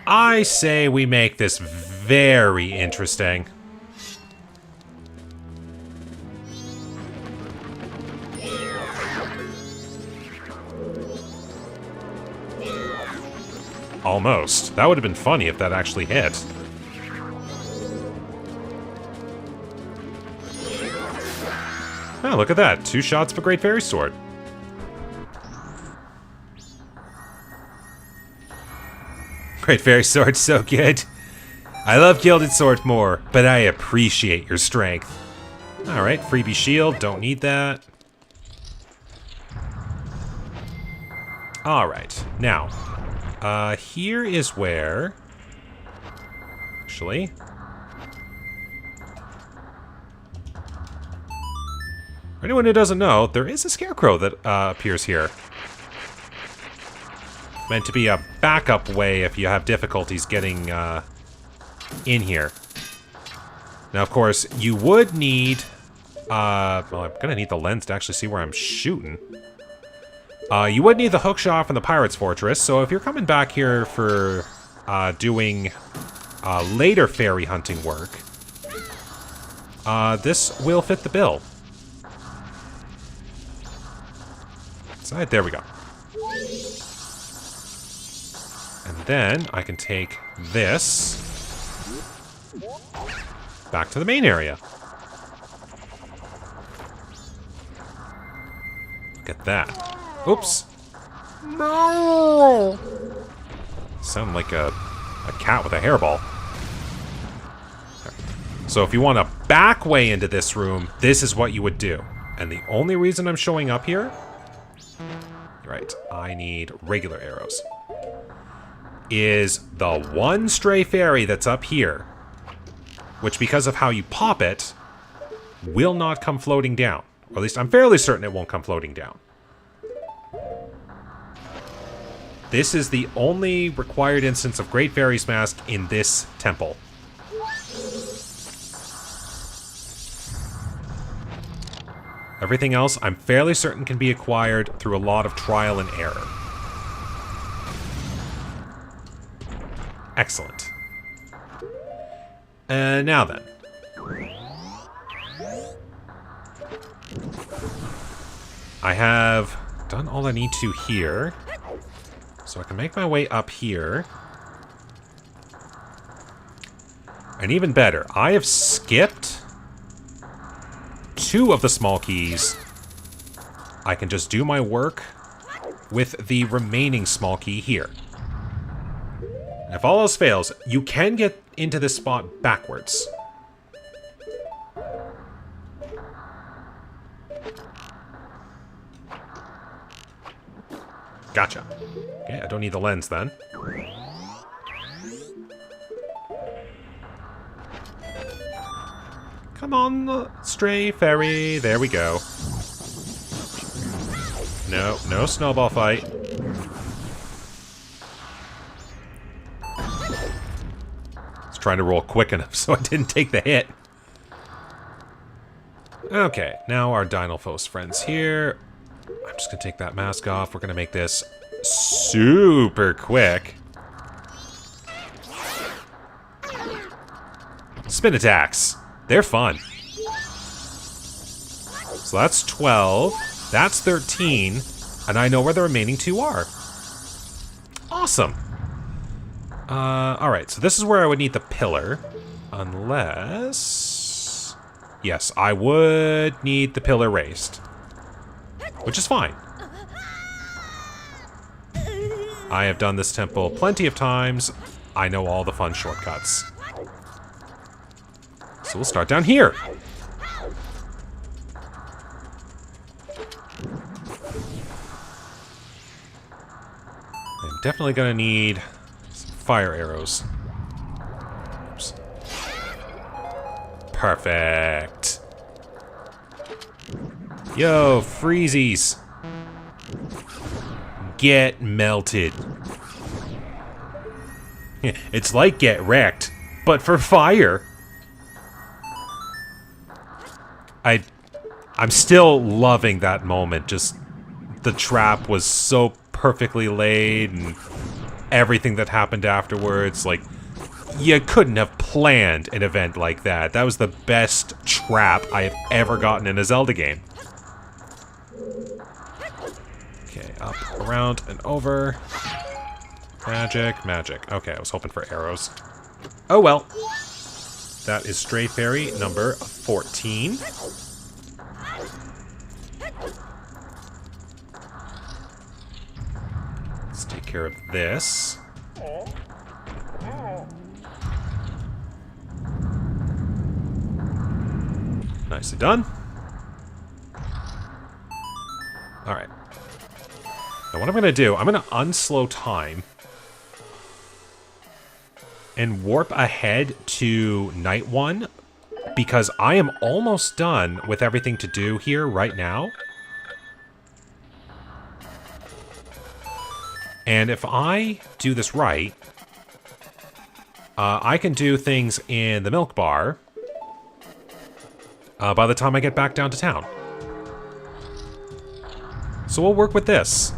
I say we make this very interesting. Almost. That would have been funny if that actually hit. Oh, look at that. 2 shots of a Great Fairy Sword. Great Fairy Sword, so good. I love Gilded Sword more, but I appreciate your strength. Alright, freebie shield, don't need that. Alright, now, here is where... Actually... For anyone who doesn't know, there is a scarecrow that appears here. Meant to be a backup way if you have difficulties getting in here. Now, of course, you would need... well, I'm going to need the lens to actually see where I'm shooting. You would need the hookshot from the Pirate's Fortress, so if you're coming back here for doing later fairy hunting work, this will fit the bill. So, there we go. And then I can take this back to the main area. Look at that. Oops. No. Sound like a cat with a hairball. So if you want to back way into this room, this is what you would do. And the only reason I'm showing up here... Right, I need regular arrows. Is the one stray fairy that's up here, which because of how you pop it, will not come floating down. Or at least I'm fairly certain it won't come floating down. This is the only required instance of Great Fairy's Mask in this temple. Everything else, I'm fairly certain can be acquired through a lot of trial and error. Excellent. Now then. I have done all I need to here. So I can make my way up here. And even better, I have skipped 2 of the small keys. I can just do my work with the remaining small key here. If all else fails, you can get into this spot backwards. Gotcha. Okay, I don't need the lens then. Come on, stray fairy. There we go. No, no snowball fight. Trying to roll quick enough so I didn't take the hit. Okay, now our Dinalphos friends here. I'm just gonna take that mask off. We're gonna make this super quick. spin attacks. They're fun. So that's 12. That's 13. And I know where the remaining 2 are. Awesome. Alright, so this is where I would need the pillar. Unless... Yes, I would need the pillar raised. Which is fine. I have done this temple plenty of times. I know all the fun shortcuts. So we'll start down here. I'm definitely gonna need some fire arrows. Oops. Perfect. Yo, freezies. Get melted. It's like get wrecked, but for fire. I'm still loving that moment. Just the trap was so perfectly laid and everything that happened afterwards. Like, you couldn't have planned an event like that. That was the best trap I have ever gotten in a Zelda game. Okay, up, around, and over. Magic, magic. Okay, I was hoping for arrows. Oh well. That is Stray Fairy number 14. Let's take care of this. Nicely done. Alright. Now what I'm going to do, I'm going to unslow time and warp ahead to Night 1 because I am almost done with everything to do here right now. And if I do this right, I can do things in the milk bar by the time I get back down to town. So we'll work with this.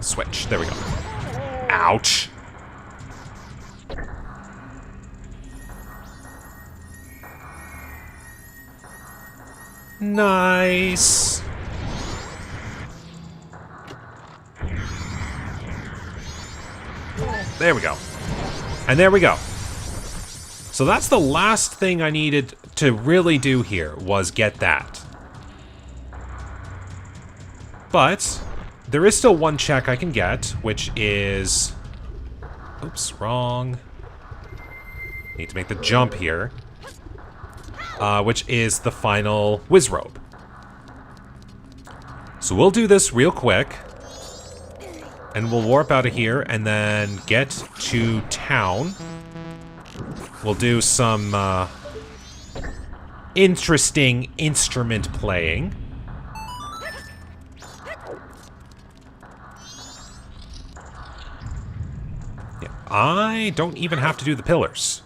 Switch. There we go. Ouch. Nice. There we go. And there we go. So that's the last thing I needed to really do here, was get that. But there is still one check I can get, which is... Oops, wrong. Need to make the jump here. Which is the final Wizrobe. So we'll do this real quick. And we'll warp out of here and then get to town. We'll do some interesting instrument playing. Yeah, I don't even have to do the pillars.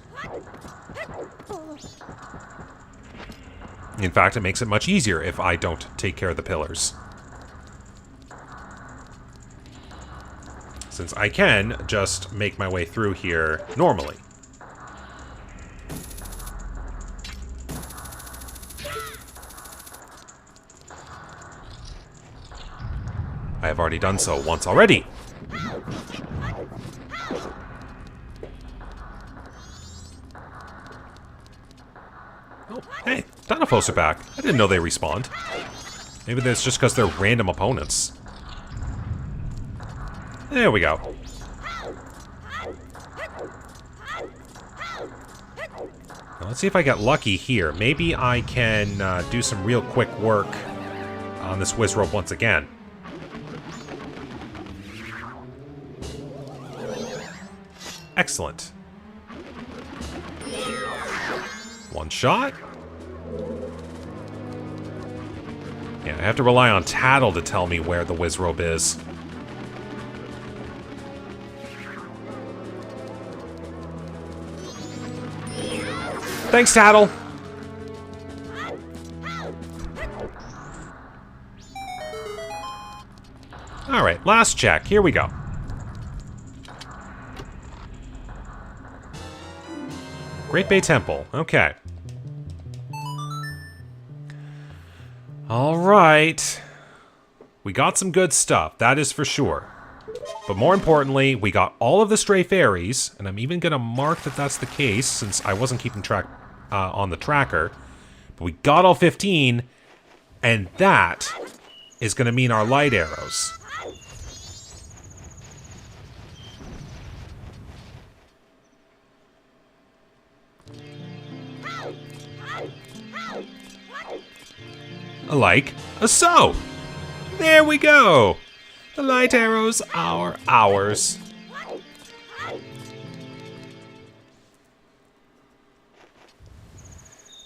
In fact, it makes it much easier if I don't take care of the pillars. Since I can just make my way through here normally. I have already done so once already. Oh, hey, Dinophos are back. I didn't know they respawned. Maybe that's just because they're random opponents. There we go. Now let's see if I get lucky here. Maybe I can do some real quick work on this Wizrobe once again. Excellent. One shot. Yeah, I have to rely on Tattle to tell me where the Wizrobe is. Thanks, Tattle! Alright, last check. Here we go. Great Bay Temple. Okay. Alright. We got some good stuff, that is for sure. But more importantly, we got all of the stray fairies, and I'm even going to mark that that's the case, since I wasn't keeping track on the tracker. But we got all 15, and that is going to mean our light arrows. Like so. There we go. The light arrows are ours.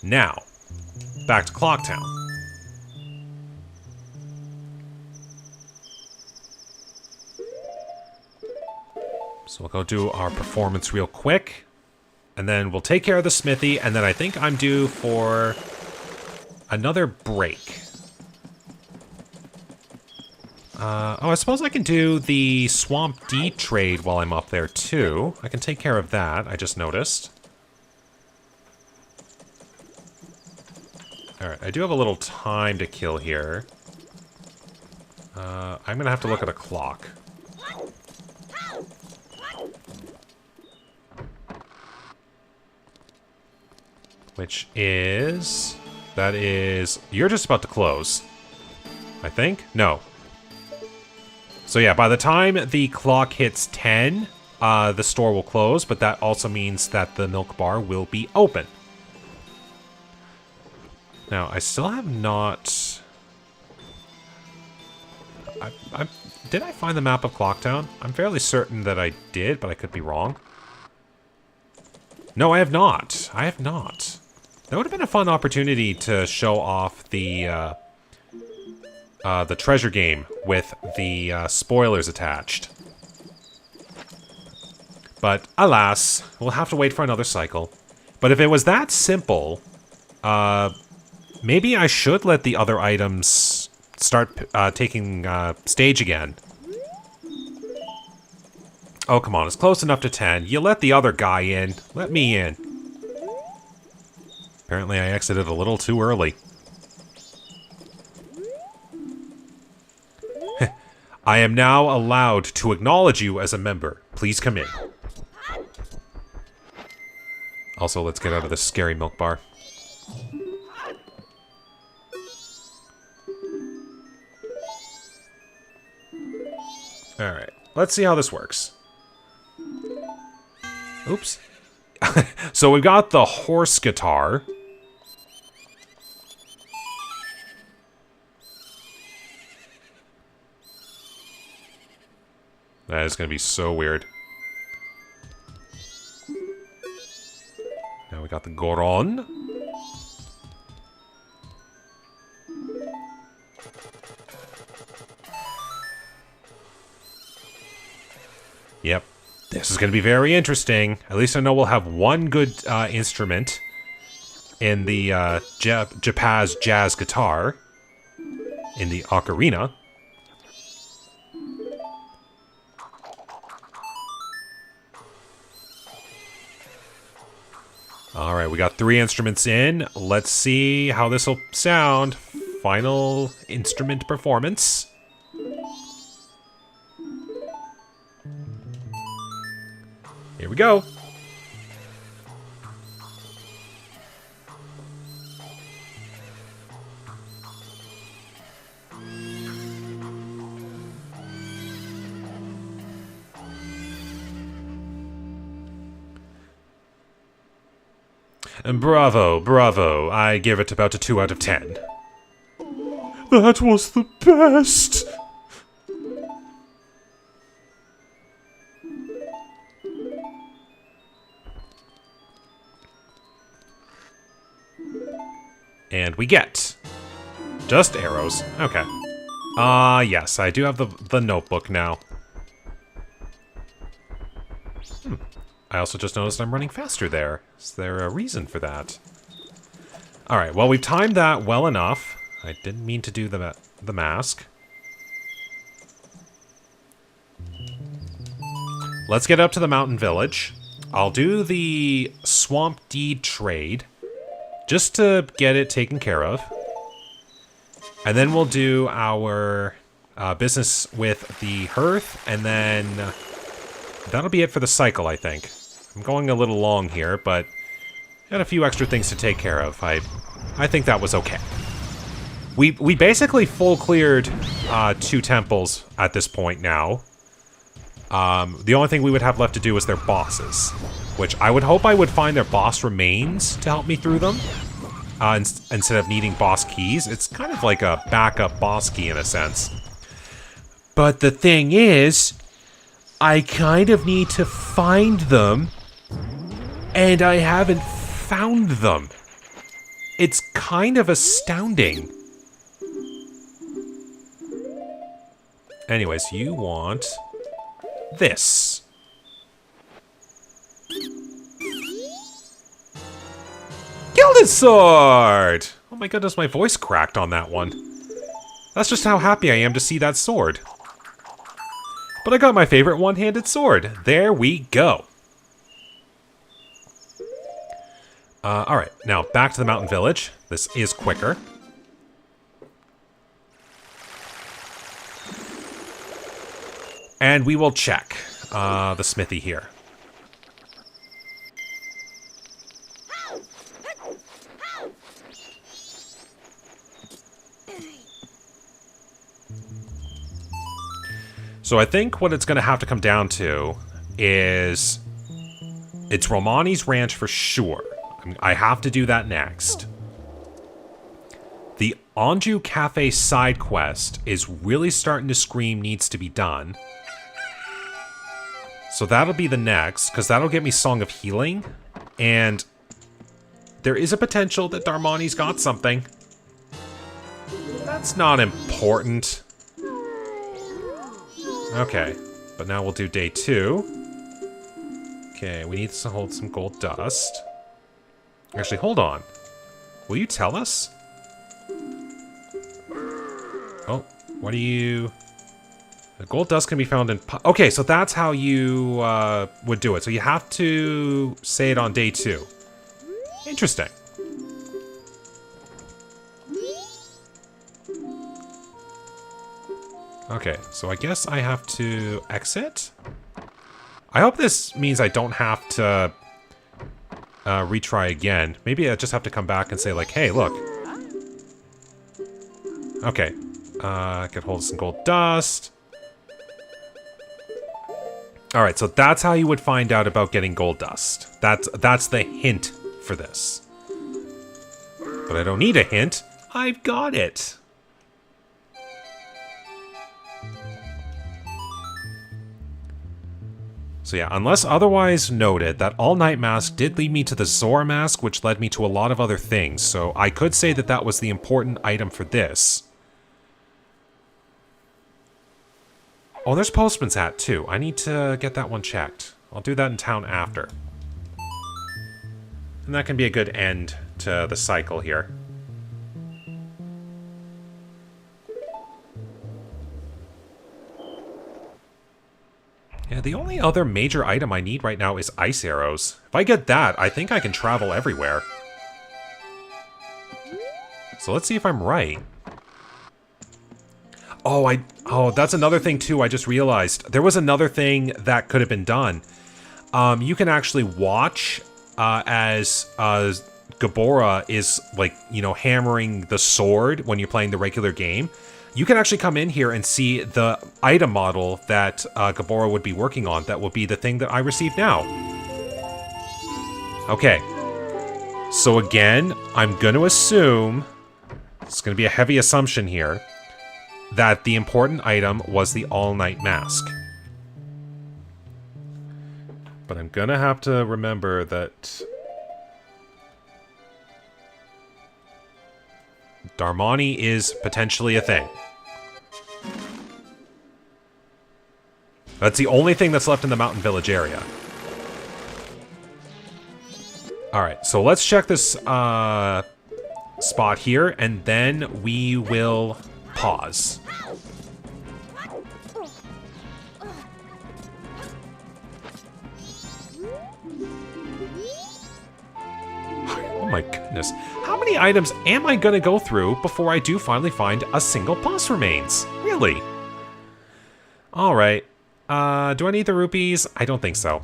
Now, back to Clocktown. So we'll go do our performance real quick. And then we'll take care of the smithy, and then I think I'm due for another break. Oh, I suppose I can do the Swamp D trade while I'm up there, too. I can take care of that, I just noticed. Alright, I do have a little time to kill here. I'm gonna have to look at a clock. Which is... That is... You're just about to close. I think? No. So yeah, by the time the clock hits 10, the store will close, but that also means that the milk bar will be open. Now, I still have not... Did I find the map of Clocktown? I'm fairly certain that I did, but I could be wrong. No, I have not. I have not. That would have been a fun opportunity to show off the treasure game with the spoilers attached. But alas, we'll have to wait for another cycle. But if it was that simple, maybe I should let the other items start taking stage again. Oh, come on, it's close enough to 10. You let the other guy in. Let me in. Apparently I exited a little too early. I am now allowed to acknowledge you as a member. Please come in. Also, let's get out of this scary milk bar. Alright, let's see how this works. Oops. So we've got the horse guitar. That is going to be so weird. Now we got the Goron. Yep. This is going to be very interesting. At least I know we'll have one good instrument in the Japaz jazz guitar in the ocarina. Alright, we got 3 instruments in. Let's see how this will sound. Final instrument performance. Here we go. And bravo, bravo. I give it about a 2 out of 10. That was the best! And we get just arrows. Okay. Yes, I do have the notebook now. I also just noticed I'm running faster there. Is there a reason for that? Alright, well, we've timed that well enough. I didn't mean to do the mask. let's get up to the mountain village. I'll do the swamp deed trade just to get it taken care of. And then we'll do our business with the hearth, and then that'll be it for the cycle, I think. I'm going a little long here, but got a few extra things to take care of. I think that was okay. We basically full cleared 2 temples at this point now. The only thing we would have left to do is their bosses, which I would hope I would find their boss remains to help me through them. Instead of needing boss keys. It's kind of like a backup boss key in a sense. But the thing is, I kind of need to find them, and I haven't found them. It's kind of astounding. Anyways, you want this. Gilded sword! Oh my goodness, my voice cracked on that one. That's just how happy I am to see that sword. But I got my favorite one-handed sword. There we go. Alright, now back to the mountain village. This is quicker. And we will check the smithy here. So I think what it's going to have to come down to is it's Romani's ranch for sure. I have to do that next. The Anjou Cafe side quest is really starting to scream needs to be done. So that'll be the next, because that'll get me Song of Healing. And there is a potential that Darmani's got something. That's not important. Okay, but now we'll do day 2. Okay, we need to hold some gold dust. Actually, hold on. Will you tell us? Oh, what do you... The gold dust can be found in... Okay, so that's how you would do it. So you have to say it on day 2. Interesting. Okay, so I guess I have to exit? I hope this means I don't have to retry again. Maybe I just have to come back and say like, hey, look. Okay, I could hold some gold dust. Alright, so that's how you would find out about getting gold dust. That's the hint for this. But I don't need a hint. I've got it. So yeah, unless otherwise noted, that all-night mask did lead me to the Zora mask, which led me to a lot of other things. So I could say that that was the important item for this. Oh, there's Postman's hat too. I need to get that one checked. I'll do that in town after. And that can be a good end to the cycle here. Yeah, the only other major item I need right now is ice arrows. If I get that, I think I can travel everywhere. So let's see if I'm right. Oh, that's another thing too, I just realized. There was another thing that could have been done. You can actually watch as Gabora is, like, you know, hammering the sword when you're playing the regular game. You can actually come in here and see the item model that Gabora would be working on. That will be the thing that I received now. Okay. So again, I'm going to assume, it's going to be a heavy assumption here, that the important item was the all-night mask. But I'm going to have to remember that Darmani is potentially a thing. That's the only thing that's left in the mountain village area. Alright, so let's check this spot here, and then we will pause. my goodness. How many items am I gonna go through before I do finally find a single boss remains? Really? Alright. Do I need the rupees? I don't think so.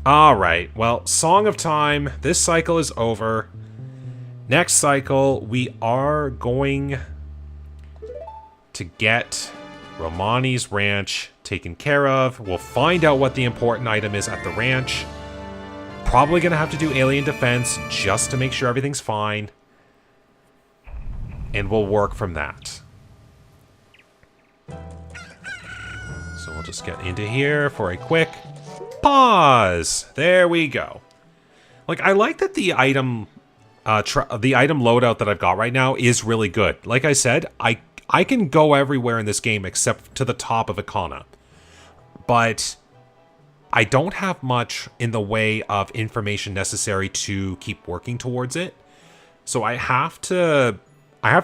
Alright, well, Song of Time. This cycle is over. Next cycle, we are going to get Romani's ranch taken care of. We'll find out what the important item is at the ranch. Probably gonna have to do alien defense just to make sure everything's fine. And we'll work from that. So we'll just get into here for a quick pause. There we go. Like, I like that the item loadout that I've got right now is really good. Like I said, I can go everywhere in this game except to the top of Ikana. But I don't have much in the way of information necessary to keep working towards it. So I have to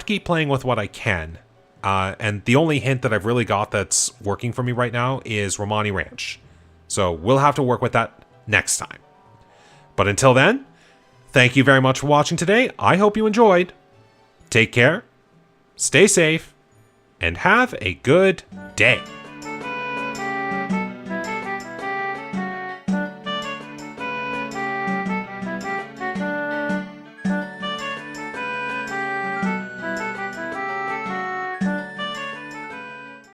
keep playing with what I can. And the only hint that I've really got that's working for me right now is Romani Ranch. So we'll have to work with that next time. But until then, thank you very much for watching today. I hope you enjoyed. Take care, stay safe, and have a good day.